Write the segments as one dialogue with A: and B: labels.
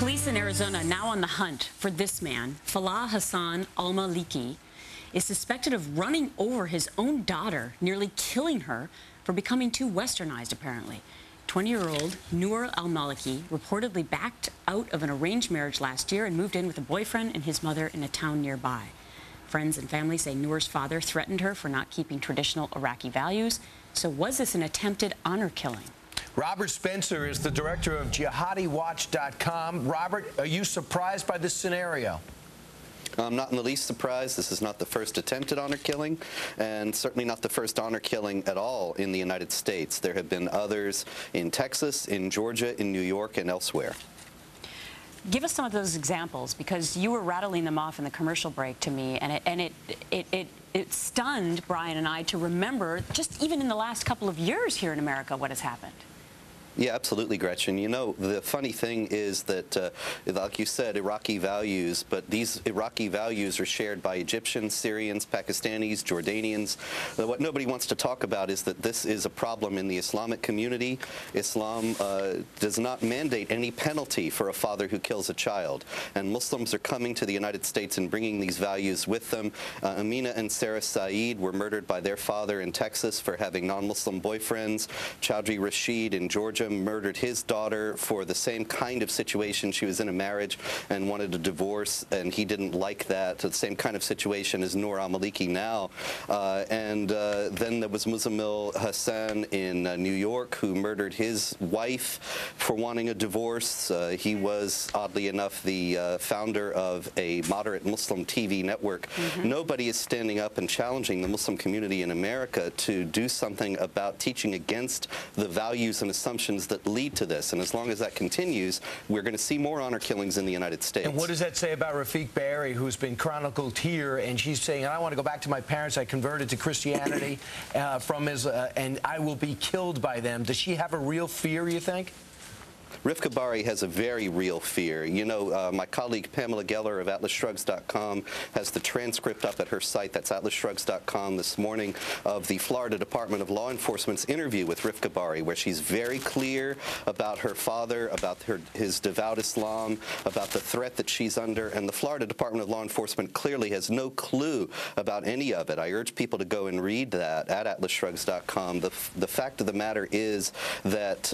A: Police in Arizona now on the hunt for this man. Falah Hassan Al-Maliki is suspected of running over his own daughter, nearly killing her for becoming too westernized, apparently. 20-year-old Noor Al-Maliki reportedly backed out of an arranged marriage last year and moved in with a boyfriend and his mother in a town nearby. Friends and family say Noor's father threatened her for not keeping traditional Iraqi values. So was this an attempted honor killing?
B: Robert Spencer is the director of JihadiWatch.com. Robert, are you surprised by this scenario?
C: I'm not in the least surprised. This is not the first attempted honor killing, and certainly not the first honor killing at all in the United States. There have been others in Texas, in Georgia, in New York, and elsewhere.
A: Give us some of those examples, because you were rattling them off in the commercial break to me, and it stunned Brian and I to remember, just even in the last couple of years here in America, what has happened.
C: Yeah, absolutely, Gretchen. You know, the funny thing is that, like you said, Iraqi values, but these Iraqi values are shared by Egyptians, Syrians, Pakistanis, Jordanians. What nobody wants to talk about is that this is a problem in the Islamic community. Islam does not mandate any penalty for a father who kills a child, and Muslims are coming to the United States and bringing these values with them. Amina and Sarah Saeed were murdered by their father in Texas for having non-Muslim boyfriends. Chowdhury Rashid in Georgia murdered his daughter for the same kind of situation. She was in a marriage and wanted a divorce, and he didn't like that. The same kind of situation as Noor Al-Maliki now. Then there was Muzammil Hassan in New York, who murdered his wife for wanting a divorce. He was, oddly enough, the founder of a moderate Muslim TV network. Nobody is standing up and challenging the Muslim community in America to do something about teaching against the values and assumptions that lead to this. And as long as that continues, we're going to see more honor killings in the United States.
B: And what does that say about Rafiq Barry, who's been chronicled here, and she's saying, I want to go back to my parents, I converted to Christianity and I will be killed by them. Does she have a real fear, you think?
C: Rifka Bari has a very real fear. You know, my colleague Pamela Geller of AtlasShrugs.com has the transcript up at her site, that's AtlasShrugs.com, this morning, of the Florida Department of Law Enforcement's interview with Rifka Bari, where she's very clear about her father, about his devout Islam, about the threat that she's under, and the Florida Department of Law Enforcement clearly has no clue about any of it. I urge people to go and read that at AtlasShrugs.com. The fact of the matter is that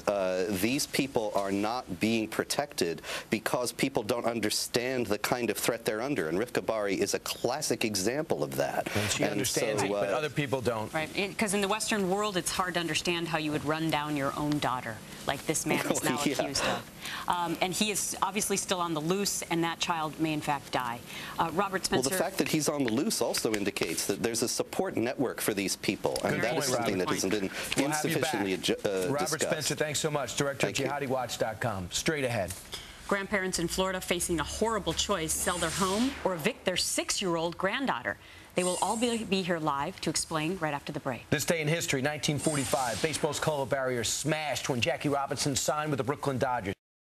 C: these people are not being protected because people don't understand the kind of threat they're under, and Rifka Bari is a classic example of that.
B: And she understands it, but other people don't.
A: Right, because in the Western world, it's hard to understand how you would run down your own daughter, like this man is now accused of. And he is obviously still on the loose, and that child may in fact die. Robert Spencer.
C: Well, the fact that he's on the loose also indicates that there's a support network for these people, and that is something that hasn't been insufficiently discussed.
B: Robert Spencer, thanks so much. Director of JihadiWatch.com. Straight ahead.
A: Grandparents in Florida facing a horrible choice: sell their home or evict their 6-year-old granddaughter. They will all be here live to explain right after the break.
B: This day in history, 1945, baseball's color barrier smashed when Jackie Robinson signed with the Brooklyn Dodgers.